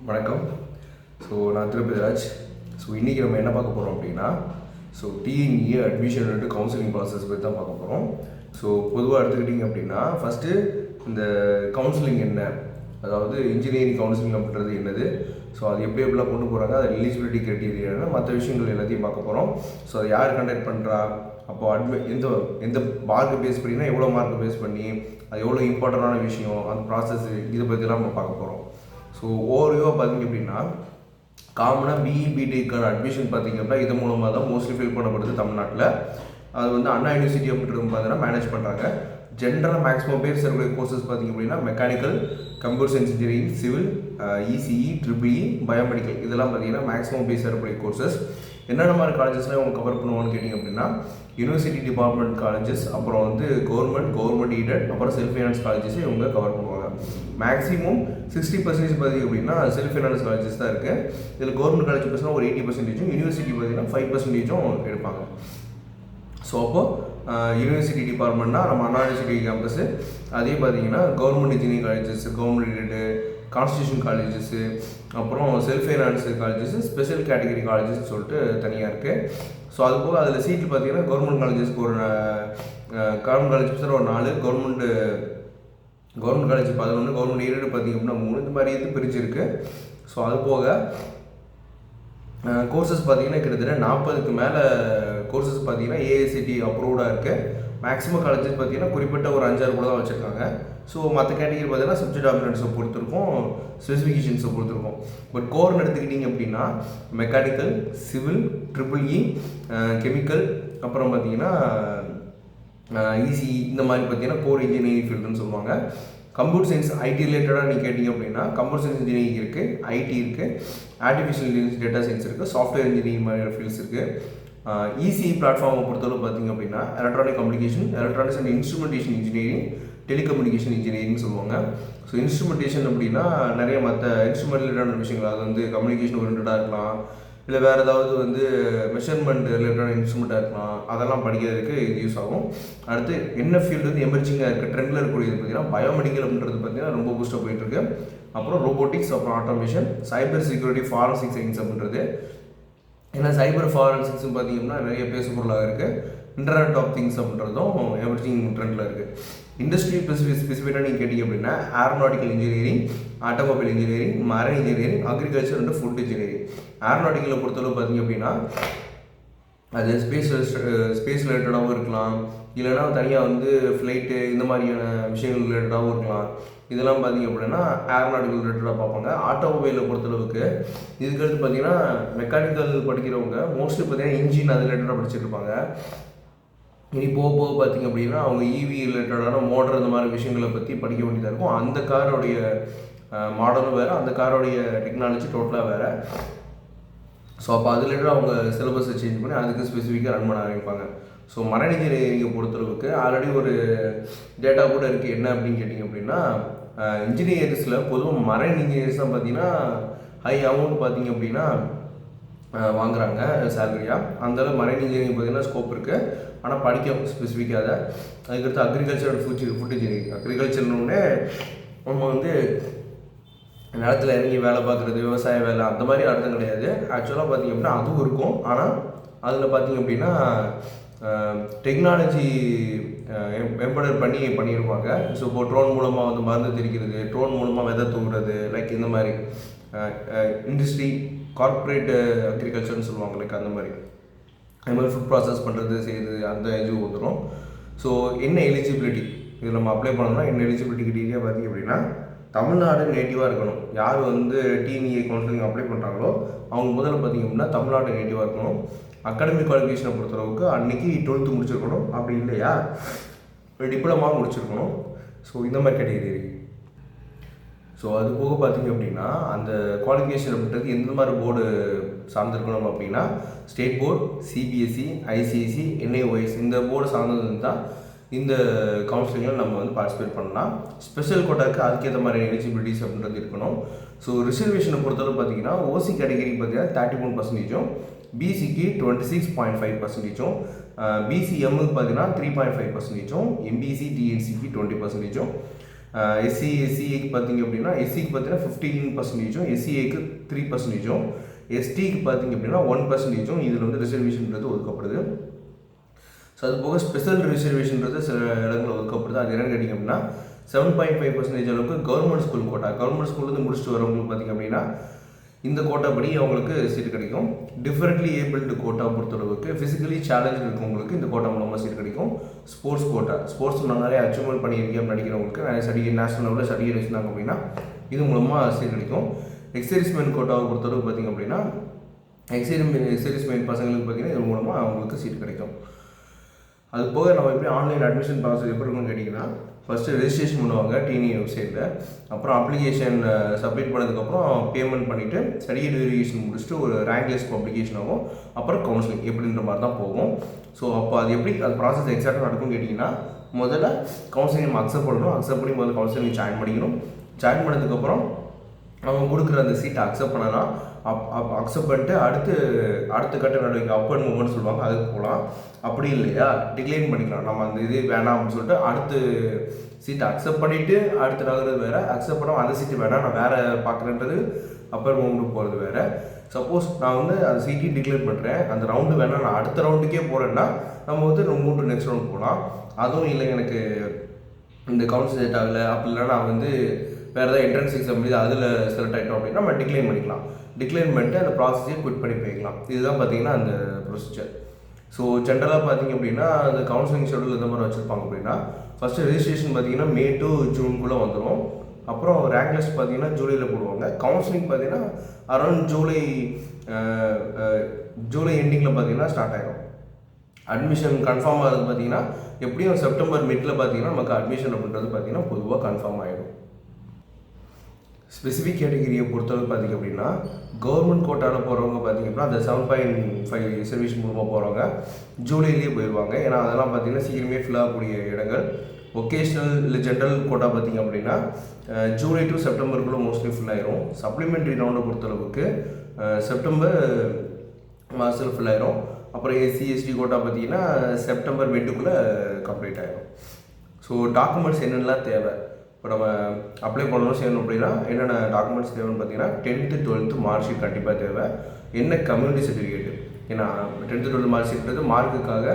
வணக்கம். நான் திருப்பதிராஜ். இன்றைக்கி நம்ம என்ன பார்க்க போகிறோம் அப்படின்னா, டிஎன்இஏ அட்மிஷன் கவுன்சிலிங் ப்ராசஸ் பற்றி தான் பார்க்க போகிறோம். பொதுவாக எடுத்துக்கிட்டிங்க அப்படின்னா, ஃபஸ்ட்டு இந்த கவுன்சிலிங் என்ன, அதாவது இன்ஜினியரிங் கவுன்சிலிங் அப்படின்றது என்னது, அது எப்படிலாம் கொண்டு போகிறாங்க, அது எலிஜிபிலிட்டி க்ரைட்டீரியா, மற்ற விஷயங்கள் எல்லாத்தையும் பார்க்க போகிறோம். அதை யார் கண்டக்ட் பண்ணுறா, அப்போது எந்த எந்த மார்க் பேஸ் பண்ணினா எவ்வளோ மார்க் பேஸ் பண்ணி, அது எவ்வளோ இம்பார்ட்டண்டான விஷயம், அந்த ப்ராசஸ், இதை பற்றிலாம் நம்ம பார்க்க போகிறோம். ஓவர்வியூவாக பார்த்திங்க அப்படின்னா, காமனாக பிஇபிடிக்கான அட்மிஷன் பார்த்திங்க அப்படின்னா இது மூலமாக தான் மோஸ்ட்லி ஃபில் பண்ணப்படுது தமிழ்நாட்டில். அது வந்து அண்ணா யூனிவர்சிட்டி அப்படின்றது பார்த்தீங்கன்னா மேனேஜ் பண்ணுறாங்க. ஜென்ரலாக மேக்ஸிமம் பேர் இருக்கக்கூடிய கோர்சஸ் பார்த்திங்க அப்படின்னா mechanical, computer science engineering, civil, ECE, triple E, biomedical, இதெல்லாம் பார்த்திங்கன்னா மேக்ஸிமம் பேர் இருக்கக்கூடிய கோர்சஸ். என்னென்ன மாதிரி காலேஜஸ்லாம் இவங்க கவர் பண்ணுவான்னு கேட்டிங்க அப்படின்னா, யூனிவர்சிட்டி டிபார்ட்மெண்ட் காலேஜஸ், அப்புறம் வந்து கவர்மெண்ட் எய்டட், அப்புறம் செல்ஃப் ஃபைனான்ஸ் காலேஜஸ் இவங்க கவர் பண்ணுவாங்க. மேக்ஸிமம் 60% பார்த்திங்க அப்படின்னா செல்ஃப் ஃபைனான்ஸ் காலேஜஸ் தான் இருக்குது. இதில் கவர்மெண்ட் காலேஜ் பார்த்தீங்கன்னா ஒரு 80%, யூனிவர்சிட்டி பார்த்திங்கன்னா 5% எடுப்பாங்க. அப்போது யூனிவர்சிட்டி டிபார்ட்மெண்ட்னா நம்ம அண்ணா யூனிவர்சிட்டி கேம்பஸு, அதே பார்த்திங்கன்னா government engineering colleges, government aided, constitution colleges, அப்புறம் self finance colleges, special category colleges சொல்லிட்டு தனியாக இருக்குது. அது போக அதில் சீட்டு பார்த்திங்கன்னா கவர்மெண்ட் காலேஜஸ்க்கு கவர்மெண்ட் காலேஜ் ஒரு 4, கவர்மெண்ட் காலேஜ் 11, கவர்மெண்ட் எய்டடு பார்த்திங்க அப்படின்னா 3, இந்த மாதிரி இது பிரிச்சிருக்கு. அது போக கோர்சஸ் பார்த்திங்கன்னா கிட்டத்தட்ட 40க்கு மேலே கோர்சஸ் பார்த்திங்கன்னா ஏஐசிடி அப்ரூவ்டாக இருக்குது. மேக்ஸிமம் காலேஜஸ் பார்த்திங்கன்னா குறிப்பிட்ட ஒரு 5-6 கூட தான் வச்சுருக்காங்க. மற்ற கேட்டகரி பார்த்திங்கன்னா சப்ஜெக்ட் டாமினன்ஸை பொறுத்திருக்கும், ஸ்பெசிஃபிகேஷன்ஸை பொறுத்திருக்கும். பட் கோர்னு எடுத்துக்கிட்டிங்க அப்படின்னா மெக்கானிக்கல், சிவில், ட்ரிபிள்இ, கெமிக்கல், அப்புறம் பார்த்திங்கன்னா இசிஇ, இந்த மாதிரி பார்த்திங்கன்னா கோர் இன்ஜினியரிங் ஃபீல்டுன்னு சொல்லுவாங்க. கம்ப்யூட்டர் சயின்ஸ் ஐடி ரிலேட்டடாக நீங்கள் கேட்டிங்க அப்படின்னா கம்ப்யூட்டர் சயின்ஸ் இன்ஜினியரிங் இருக்குது, ஐடி இருக்குது, ஆர்டிஃபிஷியல் இன்டெலிஜென்ஸ், டேட்டா சயின்ஸ் இருக்குது, சாஃப்ட்வேர் இன்ஜினியரிங் மாதிரி ஃபீல்ட்ஸ் இருக்குது. இசிஇ பிளாட்ஃபார்மை பொறுத்தளவு பார்த்திங்க அப்படின்னா electronic communication, electronics and instrumentation engineering, telecommunication இன்ஜினியரிங்னு சொல்லுவாங்க. இன்ஸ்ட்ருமெண்டேஷன் அப்படின்னா நிறைய மற்ற இன்ஸ்ட்ருமெண்ட் ரிலேட்டடான விஷயங்கள், அது வந்து கம்யூனிகேஷன் ஓரியன்டாக இருக்கலாம், இல்லை வேறு ஏதாவது வந்து மெஷர்மெண்ட் ரிலேட்டடான இன்ஸ்ட்ருமெண்ட்டாக இருக்கலாம், அதெல்லாம் படிக்கிறதுக்கு இது யூஸ் ஆகும். அடுத்து என்ன ஃபீல்டு வந்து எமர்ஜிங்காக இருக்குது, ட்ரெண்டில் இருக்கக்கூடியது பார்த்திங்கன்னா பயோமெடிக்கல் அப்படின்றது பார்த்திங்கன்னா ரொம்ப பூஸ்டாக போயிட்டுருக்கு. அப்புறம் ரோபோட்டிக்ஸ், அப்புறம் automation, cyber security, forensic science அப்படின்றது. ஏன்னா சைபர் ஃபாரன்சிக்ஸ்னு பார்த்திங்கன்னா நிறைய பேசுபொருளாக இருக்குது. இன்டர்நெட் ஆஃப் திங்ஸ் அப்படின்றதும் எமர்ஜிங் ட்ரெண்டில் இருக்குது. இண்டஸ்ட்ரி ஸ்பெசிஃபிக்காக நீங்கள் கேட்டிங்க அப்படின்னா aeronautical engineering, automobile engineering, marine engineering, agriculture and food engineering. ஏரோநாட்டிக்கலை பொறுத்தளவு பார்த்திங்க அப்படின்னா அது ஸ்பேஸ் ரிலேட்டடாகவும் இருக்கலாம், இல்லைனா தனியாக வந்து ஃப்ளைட்டு இந்த மாதிரியான விஷயங்கள் ரிலேட்டடாகவும் இருக்கலாம். இதெல்லாம் பார்த்திங்க அப்படின்னா ஏரோநாட்டிக்கல் ரிலேட்டடாக பார்ப்பாங்க. ஆட்டோமொபைலில் பொறுத்தளவுக்கு இதுக்கடுத்து பார்த்திங்கன்னா மெக்கானிக்கல் படிக்கிறவங்க மோஸ்ட்லி பார்த்திங்கன்னா இன்ஜின் அது ரிலேட்டடாக படிச்சுட்டு இருப்பாங்க. இனி போக போக பார்த்திங்க அப்படின்னா அவங்க இவி ரிலேட்டடான மோட்டர் இந்த மாதிரி விஷயங்களை பற்றி படிக்க வேண்டியதாக இருக்கும். அந்த காரோடைய மாடலும் வேறு, அந்த காரோடைய டெக்னாலஜி டோட்டலாக வேறு. அப்போ அது ரிலேட்டடாக அவங்க சிலபஸை சேஞ்ச் பண்ணி அதுக்கு ஸ்பெசிஃபிக்காக ரன் பண்ண ஆரம்பிப்பாங்க. மரைன் இன்ஜினியரிங்கை பொறுத்தளவுக்கு ஆல்ரெடி ஒரு டேட்டா கூட இருக்குது. என்ன அப்படின்னு கேட்டிங்க அப்படின்னா இன்ஜினியர்ஸில் பொதுவாக மரைன் இன்ஜினியர்ஸ் தான் பார்த்திங்கன்னா ஹை அமௌண்ட் பார்த்திங்க அப்படின்னா வாங்குகிறாங்க சேலரியாக. அந்தளவு மரைன் இன்ஜினியரிங் பார்த்திங்கன்னா ஸ்கோப் இருக்குது, ஆனால் படிக்க ஸ்பெசிஃபிக்காக. அதுக்கடுத்து அக்ரிகல்ச்சர் அண்ட் ஃபுட் இன்ஜினியரிங். அக்ரிகல்ச்சர்னு நம்ம வந்து நிலத்தில் இறங்கி வேலை பார்க்குறது, விவசாய வேலை, அந்த மாதிரி அர்த்தம் கிடையாது. ஆக்சுவலாக பார்த்திங்க அப்படின்னா அதுவும் இருக்கும், ஆனால் அதில் பார்த்திங்க அப்படின்னா டெக்னாலஜி எம்படர் பண்ணியிருப்பாங்க. இப்போ ட்ரோன் மூலமாக வந்து மருந்து தெரிக்கிறது, ட்ரோன் மூலமாக விதை தூங்குறது, லைக் இந்த மாதிரி இண்டஸ்ட்ரி, கார்ப்பரேட் அக்ரிகல்ச்சர்னு சொல்லுவாங்க, லைக் அந்த மாதிரி ஃபுட் ப்ராசஸ் பண்ணுறது, செய்கிறது, அந்த இது வந்துடும். என்ன எலிஜிபிலிட்டி இதில் நம்ம அப்ளை பண்ணோம்னா என்ன எலிஜிபிலிட்டி கிட்டீரியா பார்த்திங்க அப்படின்னா தமிழ்நாடு நேட்டிவாக இருக்கணும். யார் வந்து டிஎன்இஏ கவுன்சிலிங் அப்ளை பண்ணுறாங்களோ அவங்க முதல்ல பார்த்திங்க அப்படின்னா தமிழ்நாடு நேட்டிவாக இருக்கணும். அகாடமிக் குவாலிஃபிகேஷனை பொறுத்தளவுக்கு அன்றைக்கி 12th முடிச்சிருக்கணும், அப்படி இல்லையா டிப்ளமா முடிச்சிருக்கணும். இந்த மாதிரி கேட்டகரி இருக்குது. அது போக பார்த்திங்க அப்படின்னா அந்த குவாலிஃபிகேஷன் அப்படின்றது எந்த மாதிரி போர்டு சார்ந்திருக்கணும் அப்படின்னா state board, CBSE, ICSE, NIOS, இந்த போர்டு சார்ந்தது தான் இந்த கவுன்சிலிங்கில் நம்ம வந்து பார்ட்டிசிபேட் பண்ணலாம். ஸ்பெஷல் கோட்டாக்கு அதுக்கேற்ற மாதிரி எலிஜிபிலிட்டிஸ் அப்படின்றது இருக்கணும். ரிசர்வேஷனை பொறுத்தளவு பார்த்திங்கன்னா ஓசி கேட்டகரி பார்த்திங்கன்னா 33%, பிசிக்கு 26.5%, பிசிஎம்முக்கு பார்த்திங்கன்னா 3.5%, எம்பிசி டிஎன்சிக்கு 20%, எஸ்சிஏக்கு பார்த்தீங்க அப்படின்னா எஸ்சிக்கு பார்த்தீங்கன்னா 15%, எஸ்சிஏக்கு 3%, எஸ்டிக்கு பார்த்தீங்க அப்படின்னா 1% இதில் வந்து ரிசர்வேஷன்றது ஒதுக்கப்படுது. ஸோ அது போக ஸ்பெஷல் ரிசர்வேஷன்றது சில இடங்களில் ஒதுக்கப்படுது. அது என்னென்னு கேட்டிங்க அப்படின்னா 7.5% அளவுக்கு கவர்மெண்ட் ஸ்கூல் கோட்டா, கவர்மெண்ட் ஸ்கூல்லேருந்து முடிச்சுட்டு வரவங்களுக்கு பார்த்திங்க அப்படின்னா இந்த கோட்டா படி அவங்களுக்கு சீட் கிடைக்கும். டிஃபரெண்ட்லி ஏபிள்டு கோட்டா பொறுத்தளவுக்கு ஃபிசிக்கலி சேலஞ்ச் இருக்கவங்களுக்கு இந்த கோட்டா மூலமாக சீட் கிடைக்கும். ஸ்போர்ட்ஸ் கோட்டா, ஸ்போர்ட்ஸ் நான் நிறைய அச்சீவ்மெண்ட் பண்ணியிருக்கேன் நினைக்கிறவங்களுக்கு நிறைய சர்டிஃபிகேட் நேஷனல் லெவலில் சர்டிஃபிகேட் வச்சுருந்தாங்க அப்படின்னா இது மூலமாக சீட் கிடைக்கும். எக்ஸர்விஸ்மென் கோட்டாவை பொறுத்தளவுக்கு பார்த்திங்க அப்படின்னா எக்ஸர்விஸ்மென் பசங்களுக்கு பார்த்திங்கன்னா இது மூலமாக அவங்களுக்கு சீட் கிடைக்கும். அது போக நம்ம எப்படி ஆன்லைன் அட்மிஷன் ப்ராசஸ் எப்படி இருக்குன்னு கேட்டிங்கன்னா ஃபஸ்ட்டு ரெஜிஸ்ட்ரேஷன் பண்ணுவாங்க டிஎன்இ வெப்சைட்டில். அப்புறம் அப்ளிகேஷன் சப்மிட் பண்ணதுக்கப்புறம் பேமெண்ட் பண்ணிவிட்டு சர்டிஃபிகேட் வெரிஃபிகேஷன் முடிச்சுட்டு ஒரு ரேங்க் லிஸ்ட் பப்ளிகேஷன் ஆகும். அப்புறம் கவுன்சிலிங் எப்படின்ற மாதிரி தான் போகும். ஸோ அப்போ அது எப்படி அது ப்ராசஸ் எக்ஸாக்டாக நடக்கும்னு கேட்டிங்கன்னா முதல்ல கவுன்சிலிங் நம்ம அக்செப்ட் பண்ணணும். அக்செப்ட் பண்ணி முதல்ல கவுன்சிலிங் ஜாயின் பண்ணிக்கணும். ஜாயின் பண்ணதுக்கப்புறம் அவங்க கொடுக்குற அந்த சீட்டை அக்செப்ட் பண்ணலாம். அக்செப்ட் பண்ணிட்டு அடுத்த கட்ட நடவடிக்கை அப்பன் மூவ்மெண்ட் சொல்லுவாங்க, அதுக்கு போகலாம். அப்படி இல்லையா டிக்ளைன் பண்ணிக்கலாம். நம்ம அந்த இது வேணாம் அப்படின்னு சொல்லிட்டு அடுத்து சீட்டை அக்செப்ட் பண்ணிவிட்டு அடுத்து நகர்றது வேறு, அக்செப்ட் பண்ணாமல் அந்த சீட்டு வேணாம் நான் வேறு பார்க்குறேன்றது அப்பர் மூவ்மெண்ட் போகிறது வேறு. சப்போஸ் நான் வந்து அந்த சீட்டையும் டிக்ளேர் பண்ணுறேன், அந்த ரவுண்டு வேணால் நான் அடுத்த ரவுண்டுக்கே போகிறேன்னா நம்ம வந்து மூணு நெக்ஸ்ட் ரவுண்ட் போகலாம். அதுவும் இல்லை எனக்கு இந்த கவுன்சில் செட் ஆகலை அப்படி இல்லைனா நான் வந்து வேறு ஏதாவது என்ட்ரன்ஸ் எக்ஸாம் எழுதி அதில் செலக்ட் ஆகிட்டோம் அப்படின்னா நம்ம டிக்ளைன் பண்ணிக்கலாம். டிக்ளைன் பண்ணிட்டு அந்த ப்ராசஸையும் குவிட் பண்ணி போய்க்கலாம். இதுதான் பார்த்தீங்கன்னா அந்த ப்ரொசீஜர். ஸோ ஜென்ரலாக பார்த்தீங்க அப்படின்னா அந்த கவுன்சிலிங் ஷெடியூல் எந்த மாதிரி வச்சுருப்பாங்க அப்படின்னா ஃபஸ்ட்டு ரெஜிஸ்ட்ரேஷன் பார்த்தீங்கன்னா May to June வந்துடும். அப்புறம் ரேங்க் லிஸ்ட் பார்த்தீங்கன்னா ஜூலையில் போடுவாங்க. கவுன்சிலிங் பார்த்தீங்கன்னா அரௌண்ட் ஜூலை எண்டிங்கில் பார்த்தீங்கன்னா ஸ்டார்ட் ஆகிடும். அட்மிஷன் கன்ஃபார்ம் ஆகிறது பார்த்தீங்கன்னா எப்படியும் செப்டம்பர் மிட்டில் பார்த்தீங்கன்னா நமக்கு அட்மிஷன் அப்படின்றது பார்த்தீங்கன்னா பொதுவாக கன்ஃபார்ம் ஆகிடும். ஸ்பெசிஃபிக் கேட்டகிரியை பொறுத்தளவு பார்த்திங்க அப்படின்னா கவர்மெண்ட் கோட்டாவில் போகிறவங்க பார்த்திங்க அப்படின்னா அந்த 7.5 ரிசர்வேஷன் மூலமாக போகிறவங்க ஜூலையிலேயே போயிடுவாங்க. ஏன்னா அதெல்லாம் பார்த்திங்கன்னா சீக்கிரமே ஃபில் ஆகக்கூடிய இடங்கள். ஒகேஷ்னல் இல்லை ஜென்ரல் கோட்டா பார்த்திங்க அப்படின்னா ஜூலை டு செப்டம்பருக்குள்ளே மோஸ்ட்லி ஃபில் ஆயிரும். சப்ளிமெண்ட்ரி ரவுண்டை பொறுத்தளவுக்கு செப்டம்பர் மாதத்தில் ஃபில் ஆயிரும். அப்புறம் எஸ்சி கோட்டா பார்த்திங்கன்னா செப்டம்பர் மிட்டுக்குள்ளே கம்ப்ளீட் ஆகிடும். ஸோ டாக்குமெண்ட்ஸ் என்னென்னலாம் தேவை இப்போ நம்ம அப்ளை பண்ணணும் செய்யணும் அப்படின்னா என்னென்ன டாக்குமெண்ட்ஸ் தேவைன்னு பார்த்தீங்கன்னா 10th 12th மார்க் ஷீட் கண்டிப்பாக தேவை. என்ன கம்யூனிட்டி சர்டிஃபிகேட்டு, ஏன்னா 10th 12th மார்க் ஷீட்றது மார்க்குக்காக.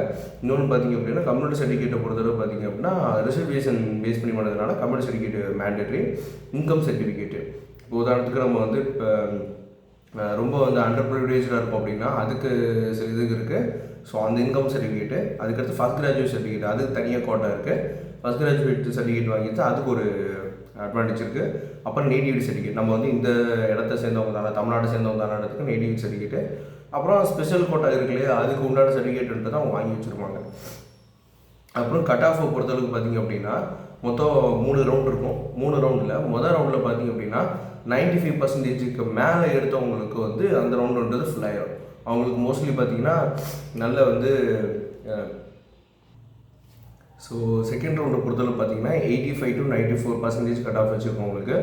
இன்னொன்று பார்த்திங்க அப்படின்னா கம்யூனிட்டி சர்டிஃபிகேட்டை பொறுத்தவரை பார்த்திங்க அப்படின்னா ரிசர்வேஷன் பேஸ் பண்ணி பண்ணதுனால community certificate mandatory. Income certificate இப்போ உதாரணத்துக்கு நம்ம வந்து இப்போ ரொம்ப வந்து அண்டர் ப்ரிவிலேஜாக இருக்கும் அப்படின்னா அதுக்கு சில இதுக்கு இருக்குது. ஸோ அந்த இன்கம் சர்டிஃபிகேட்டு, அதுக்கடுத்து ஃபஸ்ட் கிராஜுவேட் சர்டிஃபிகேட் அதுக்கு தனியாக கோட்டா இருக்குது. ஃபஸ்ட் கிராஜுவேட் சர்டிஃபிகேட் வாங்கிட்டு அதுக்கு ஒரு அட்வான்டேஜ் இருக்குது. அப்புறம் நேட்டிவிட்டி சர்டிஃபிகேட், நம்ம வந்து இந்த இடத்த சேர்ந்தவங்க தானே தமிழ்நாட்டை சேர்ந்தவங்க தானே நேட்டிவிட்டி சர்டிஃபிகேட்டு. அப்புறம் ஸ்பெஷல் கோட்டா இருக்கு இல்லையா அதுக்கு உண்டான சர்டிஃபிகேட்டுன்றது அவங்க வாங்கி வச்சுருப்பாங்க. அப்புறம் கட் ஆஃபை பொறுத்தளவுக்கு பார்த்திங்க அப்படின்னா மொத்தம் 3 ரவுண்ட் இருக்கும். 3 ரவுண்டில் முதல் ரவுண்டில் பார்த்திங்க அப்படின்னா 95%க்கு மேலே எடுத்தவங்களுக்கு வந்து அந்த ரவுண்டுன்றது ஃபுல் ஆகிடும். அவங்களுக்கு மோஸ்ட்லி பார்த்திங்கன்னா நல்ல வந்து ஸோ செகண்ட் ரவுண்டை பொறுத்தளவு பார்த்தீங்கன்னா 85 to 94% கட் ஆஃப் வச்சுருக்கவங்களுக்கு.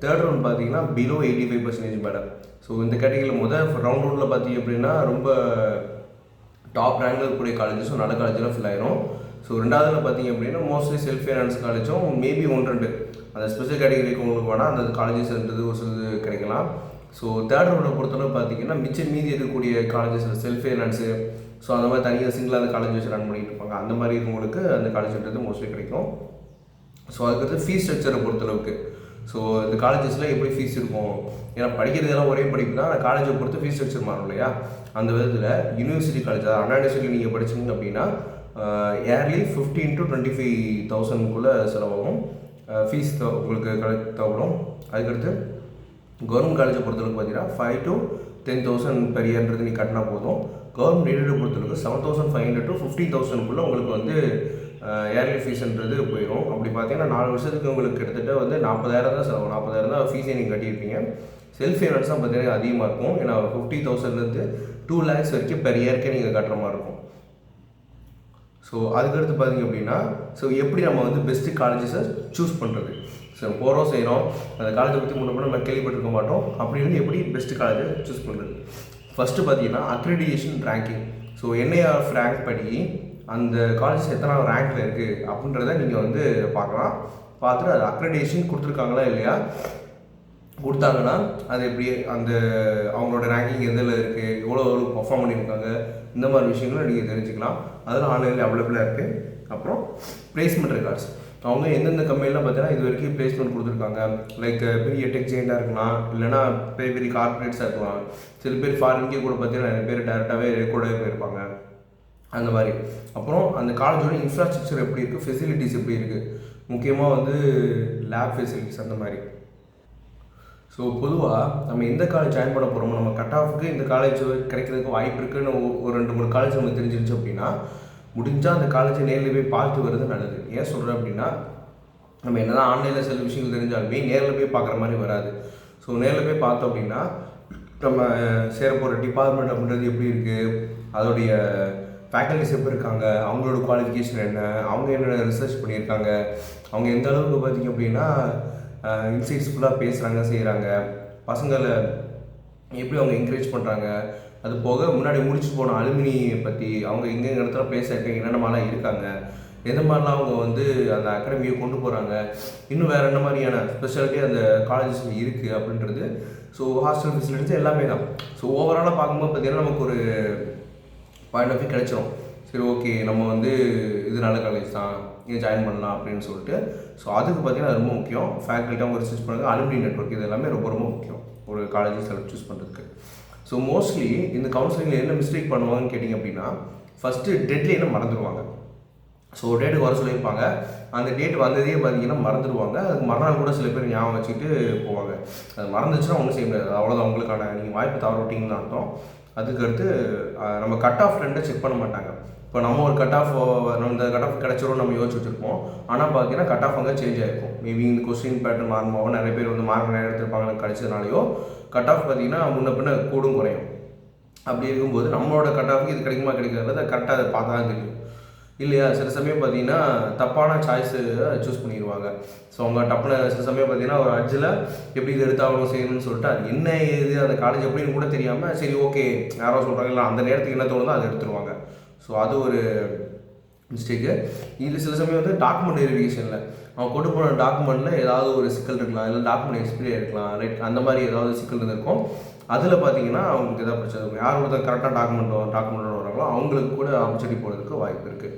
தேர்ட் ரவுண்ட் பார்த்தீங்கன்னா பிலோ 85% மேலே. ஸோ இந்த கேட்டகரியில் ரவுண்டில் பார்த்தீங்க அப்படின்னா ரொம்ப டாப் ரேங்கில் இருக்கக்கூடிய காலேஜஸும் நல்ல காலேஜெலாம் ஃபில் ஆயிரும். ஸோ ரெண்டாவதில் பார்த்தீங்க அப்படின்னா மோஸ்ட்லி செல்ஃப் ஃபைனான்ஸ் காலேஜும் மேபி 1-2 அந்த ஸ்பெஷல் கேட்டகரிக்கு உங்களுக்கு வேணால் அந்த காலேஜஸ்ன்றது ஒரு சிலது கிடைக்கலாம். ஸோ தேர்ட் ரவுண்டை பொறுத்தளவு பார்த்தீங்கன்னா மீதி இருக்கக்கூடிய காலேஜஸில் செல்ஃப் ஃபைனான்ஸு ஸோ அந்த மாதிரி தனியாக சிங்கிளாக அந்த காலேஜ் வச்சு ரன் பண்ணிகிட்டு இருப்பாங்க. அந்த மாதிரி இருக்கவங்களுக்கு அந்த காலேஜ்ன்றது மோஸ்ட்லி கிடைக்கும். ஸோ அதுக்கடுத்து ஃபீஸ் ஸ்ட்ரக்சரை பொறுத்தளவுக்கு ஸோ இந்த காலேஜஸில் எப்படி ஃபீஸ் இருக்கும், ஏன்னா படிக்கிறதெல்லாம் ஒரே படிப்பு தான், அந்த காலேஜை பொறுத்து ஃபீஸ் ஸ்ட்ரக்சர் மாறும் இல்லையா. அந்த விதத்தில் யூனிவர்சிட்டி காலேஜ் அண்ணா யூனிவர்சிட்டியில் நீங்கள் படிச்சிங்க அப்படின்னா இயர்லி 15,000 to 25,000 செலவாகும் ஃபீஸ் உங்களுக்கு தேவைப்படும். அதுக்கடுத்து கவர்மெண்ட் காலேஜை பொறுத்தளவுக்கு பார்த்தீங்கன்னா 5,000 to 10,000 பெர் இயர்ன்றது நீங்கள் கட்டினா போதும். கவர்மெண்ட் எய்டை பொறுத்தளவுக்கு 7,500 to 50,000 உங்களுக்கு வந்து இயர்லி ஃபீஸ்ன்றது போயிடும். அப்படி பார்த்தீங்கன்னா 4 வருஷத்துக்கு உங்களுக்கு கிட்டத்தட்ட வந்து 40,000 தான் செலவு, 40,000 தான் ஃபீஸே நீங்கள் கட்டியிருப்பீங்க. செல்ஃப் ஃபைனான்ஸ் தான் பார்த்தீங்கன்னா அதிகமாக இருக்கும். ஏன்னா 50,000 2 lakhs வரைக்கும் பெர் இயர்க்கே நீங்கள் கட்டுற மாதிரி இருக்கும். ஸோ அதுக்கடுத்து பார்த்தீங்க அப்படின்னா ஸோ எப்படி நம்ம வந்து பெஸ்ட்டு காலேஜஸை சூஸ் பண்ணுறது. ஸோ போகிறோம் செய்கிறோம் அந்த காலேஜை பற்றி முன்னே நம்ம கேள்விப்பட்டிருக்க மாட்டோம். அப்படி வந்து எப்படி பெஸ்ட்டு காலேஜை சூஸ் பண்ணுறது. ஃபஸ்ட்டு பார்த்தீங்கன்னா accreditation ranking. So NIRF rank படி அந்த காலேஜஸ் எத்தனை ரேங்க்கில் இருக்குது அப்படின்றத நீங்கள் வந்து பார்க்கலாம். பார்த்துட்டு அது அக்ரெடிடேஷன் கொடுத்துருக்காங்களா இல்லையா, கொடுத்தாங்கன்னா அது எப்படி அந்த அவங்களோட ரேங்கிங் எதில் இருக்குது, எவ்வளோ பர்ஃபார்ம் பண்ணியிருக்காங்க, இந்த மாதிரி விஷயங்களும் நீங்கள் தெரிஞ்சுக்கலாம். அதெல்லாம் ஆன்லைனில் அவைலபிளாக இருக்குது. அப்புறம் பிளேஸ்மெண்ட் ரெக்கார்ட்ஸ், அவங்க எந்தெந்த கம்பெனிலாம் பார்த்தீங்கன்னா இது வரைக்கும் பிளேஸ்மெண்ட் கொடுத்துருக்காங்க. லைக் பெரிய டெக் ஜெயிண்டாக இருக்கலாம், இல்லைனா பெரிய பெரிய கார்பரேட்ஸாக இருக்கலாம். சில பேர் ஃபாரின்கே கூட பார்த்தீங்கன்னா நிறைய பேர் டேரெக்டாகவே ரெக்கார்டாகவே போயிருப்பாங்க அந்த மாதிரி. அப்புறம் அந்த காலேஜோட இன்ஃப்ராஸ்ட்ரக்சர் எப்படி இருக்குது, ஃபெசிலிட்டிஸ் எப்படி இருக்குது, முக்கியமாக வந்து லேப் ஃபெசிலிட்டிஸ் அந்த மாதிரி. ஸோ பொதுவாக நம்ம எந்த காலேஜ் ஜாயின் பண்ண போகிறோமோ, நம்ம கட் ஆஃபுக்கு இந்த காலேஜ் கிடைக்கிறதுக்கு வாய்ப்பு இருக்குன்னு ஒரு 2-3 காலேஜ் நமக்கு தெரிஞ்சிருச்சு அப்படின்னா, முடிஞ்சால் அந்த காலேஜை நேரில் போய் பார்த்து வர்றது நல்லது. ஏன் சொல்கிறேன் அப்படின்னா, நம்ம என்ன தான் ஆன்லைனில் சில விஷயங்கள் தெரிஞ்சாலுமே நேரில் போய் பார்க்குற மாதிரி வராது. ஸோ நேரில் போய் பார்த்தோம் அப்படின்னா நம்ம சேர போகிற டிபார்ட்மெண்ட் அப்படின்றது எப்படி இருக்குது, அதோடைய ஃபேக்கல்டிஸ் எப்படி இருக்காங்க, அவங்களோட குவாலிஃபிகேஷன் என்ன, அவங்க என்ன ரிசர்ச் பண்ணியிருக்காங்க, அவங்க எந்த அளவுக்கு பார்த்திங்க அப்படின்னா இன்சைட்ஸ்ஃபுல்லாக பேசுகிறாங்க செய்கிறாங்க, பசங்களை எப்படி அவங்க என்கரேஜ் பண்ணுறாங்க, அது போக முன்னாடி முடிச்சு போன அலுமினியை பற்றி அவங்க எங்கெங்க இடத்துல பேச இருக்காங்க, என்னென்ன மாதிரிலாம் இருக்காங்க, எந்த மாதிரிலாம் அவங்க வந்து அந்த அகாடமியை கொண்டு போகிறாங்க, இன்னும் வேறு என்ன மாதிரியான ஸ்பெஷாலிட்டி அந்த காலேஜஸில் இருக்குது அப்படின்றது. ஸோ ஹாஸ்டல் ஃபெசிலிட்டிஸ் எல்லாமே தான். ஸோ ஓவராலாக பார்க்கும்போது பார்த்திங்கன்னா நமக்கு ஒரு பாயிண்ட் ஆஃப் வியூ கிடச்சிரும். சரி ஓகே, நம்ம வந்து இது நல்ல காலேஜ் தான், இங்கே ஜாயின் பண்ணலாம் அப்படின்னு சொல்லிட்டு. ஸோ அதுக்கு பார்த்திங்கன்னா ரொம்ப முக்கியம். ஃபேக்கல்ட்டி அவங்க ரிசர்ச் பண்ணுறது, அலுமினி நெட்வொர்க், இது எல்லாமே ரொம்ப ரொம்ப முக்கியம் ஒரு காலேஜை செலக்ட் சூஸ் பண்ணுறதுக்கு. ஸோ மோஸ்ட்லி இந்த கவுன்சிலிங்கில் என்ன மிஸ்டேக் பண்ணுவாங்கன்னு கேட்டிங்க அப்படின்னா, ஃபஸ்ட்டு டெட்லைனை மறந்துடுவாங்க. ஸோ டேட்டுக்கு வர சொல்லியிருப்பாங்க, அந்த டேட் வந்ததே பார்த்தீங்கன்னா மறந்துடுவாங்க. அதுக்கு மறுநாள் கூட சில பேர் ஞாபகம் வச்சுட்டு போவாங்க. அது மறந்துச்சுன்னா ஒன்றும் செய்ய முடியாது, அவ்வளோதான் உங்களுக்கான நீங்கள் வாய்ப்பு தவற விட்டிங்கன்னு அர்த்தம். அதுக்கடுத்து நம்ம கட் ஆஃப் ரெண்டை செக் பண்ண மாட்டாங்க. இப்போ நம்ம ஒரு கட் ஆஃப் இந்த கட் ஆஃப் கிடச்சிரும் நம்ம யோசிச்சு வச்சுருப்போம். ஆனால் பார்த்தீங்கன்னா கட் ஆஃப் அங்கே சேஞ்ச் ஆகிருக்கும். மேபி இந்த கொஸ்டின் பேட்டர்ன் மாறுமாவோ, நிறைய பேர் வந்து மார்க் நிறைய எடுத்துருப்பாங்க கிடைச்சதுனாலையோ கட் ஆஃப் பார்த்தீங்கன்னா முன்ன பின்ன கூடும் குறையும். அப்படி இருக்கும்போது நம்மளோட கட் ஆஃபுக்கு இது கிடைக்குமா கிடைக்காது, அதை கரெக்டாக அதை பார்த்தா தான் தெரியும் இல்லையா. சில சமயம் பார்த்தீங்கன்னா தப்பான சாய்ஸு சூஸ் பண்ணிடுவாங்க. ஸோ அவங்க டப்புன சில சமயம் பார்த்தீங்கன்னா ஒரு அட்ஜில் எப்படி இது எடுத்தாலும் செய்யணும்னு சொல்லிட்டு அது என்ன ஏது அந்த காலேஜ் எப்படின்னு கூட தெரியாமல் சரி ஓகே யாரோ சொல்கிறாங்க இல்லை அந்த நேரத்துக்கு என்ன தோணுதோ அதை எடுத்துருவாங்க. ஸோ அது ஒரு மிஸ்டேக்கு. இது சில சமயம் வந்து டாக்குமெண்ட் வெரிஃபிகேஷனில் அவன் கொண்டு போன டாக்குமெண்ட்டில் ஏதாவது ஒரு சிக்கல் இருக்கலாம், இல்லை டாக்குமெண்ட் எக்ஸ்பைரி இருக்கலாம், ரைட், அந்த மாதிரி ஏதாவது சிக்கல் இருந்திருக்கும். அதில் பார்த்தீங்கன்னா அவங்களுக்கு எதாவது பிரச்சனை இருக்கும். யார் ஒருத்தர் கரெக்டாக டாக்குமெண்ட் வராங்களோ அவங்களுக்கு கூட ஆப்பர்ச்சுனிட்டி போகிறதுக்கு வாய்ப்பு இருக்குது.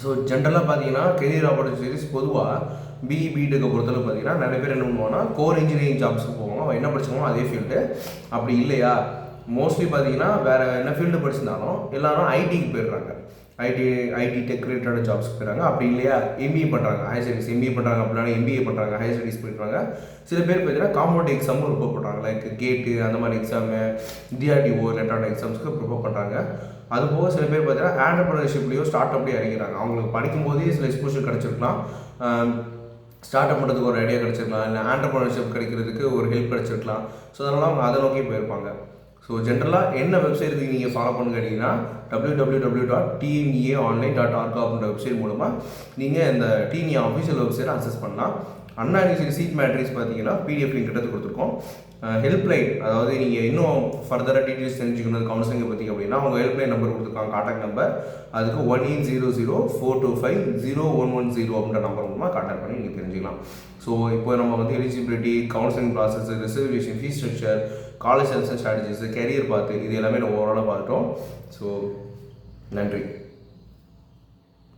ஸோ ஜென்ரலாக பார்த்தீங்கன்னா கெரியர் ஆப்பர்ச்சுனிட்டிஸ் பொதுவாக பிஇபிடெக்கை பொறுத்தளவு பார்த்தீங்கன்னா நிறைய பேர் என்ன பண்ணுவாங்கன்னா கோர் இன்ஜினியரிங் ஜாப்ஸுக்கு போவாங்க. அவன் என்ன படிச்சாங்களோ அதே ஃபீல்டு. அப்படி இல்லையா மோஸ்ட்லி பார்த்தீங்கன்னா வேறு என்ன ஃபீல்டு படிச்சிருந்தாலும் எல்லாரும் ஐடிக்கு போயிடுறாங்க. ஐடி டெக் ரிலேட்டட் ஜாப்ஸ்க்கு போயிடுறாங்க. அப்படி இல்லையா எம்பிஏ பண்ணுறாங்க, ஹையர் ஸ்டடீஸ் எம்பிஏ பண்ணுறாங்க, அப்படின்னா எம்பிஏ பண்ணுறாங்க, ஹையர் ஸ்டடீஸ் போயிடுறாங்க. சில பேர் பார்த்தீங்கன்னா காம்பவுண்ட் எக்ஸாமும் ப்ரிப்பேர் பண்ணுறாங்க. லைக் கேட்டு அந்த மாதிரி எக்ஸாமு, டிஆர்டிஓ ரிலேட்டட் எக்ஸாம்ஸ்க்கு ப்ரிப்பேர் பண்ணுறாங்க. அதுபோக சில பேர் பார்த்தீங்கன்னா ஆண்டர்பிரினர்ஷிப்லேயோ ஸ்டார்ட் அப்லேயே இறங்கிறாங்க. அவங்களுக்கு படிக்கும்போதே சில எக்ஸ்போஷர் கிடச்சிருக்கலாம், ஸ்டார்ட் அப் பண்ணுறதுக்கு ஒரு ஐடியா கிடச்சிருக்கலாம், இல்லை ஆண்டர்பிரினர்ஷிப் கிடைக்கிறதுக்கு ஒரு ஹெல்ப் கிடச்சிருக்கலாம். ஸோ அதனால் அவங்க அதை நோக்கி போயிருப்பாங்க. ஸோ ஜென்ரலாக என்ன வெப்சைட்டுக்கு நீங்கள் ஃபாலோ பண்ணு கேட்டிங்கன்னா www.tneaonline.org அப்படின்ற வெப்சைட் மூலமாக நீங்கள் இந்த டிஎன்ஏ ஆஃபீஷியல் வெப்சைட்டை அக்சஸ் பண்ணலாம். அண்ணா யூனிவர்சிட்டி சீட் மேட்ரிக்ஸ் பார்த்தீங்கன்னா பிடிஎஃப் லிங்க் எடுத்து கொடுத்துருக்கோம். ஹெல்ப்லைன், அதாவது நீங்கள் இன்னும் ஃபர்தராக டீட்டெயில்ஸ் தெரிஞ்சுக்கணும் கவுன்சிலிங்கை பற்றி அப்படின்னா அவங்க ஹெல்ப்லைன் நம்பர் கொடுத்துருக்காங்க, கான்டாக்ட் நம்பர். அதுக்கு 1800-425-0110 அப்படின்ற நம்பர் மூலமாக கான்டாக்ட் பண்ணி நீங்கள் தெரிஞ்சுக்கலாம். ஸோ இப்போ நம்ம வந்து eligibility, counselling process, reservation, fee structure, college selection strategies, career பார்த்து இது எல்லாமே நம்ம ஓவராலாக பார்த்துட்டோம். ஸோ நன்றி.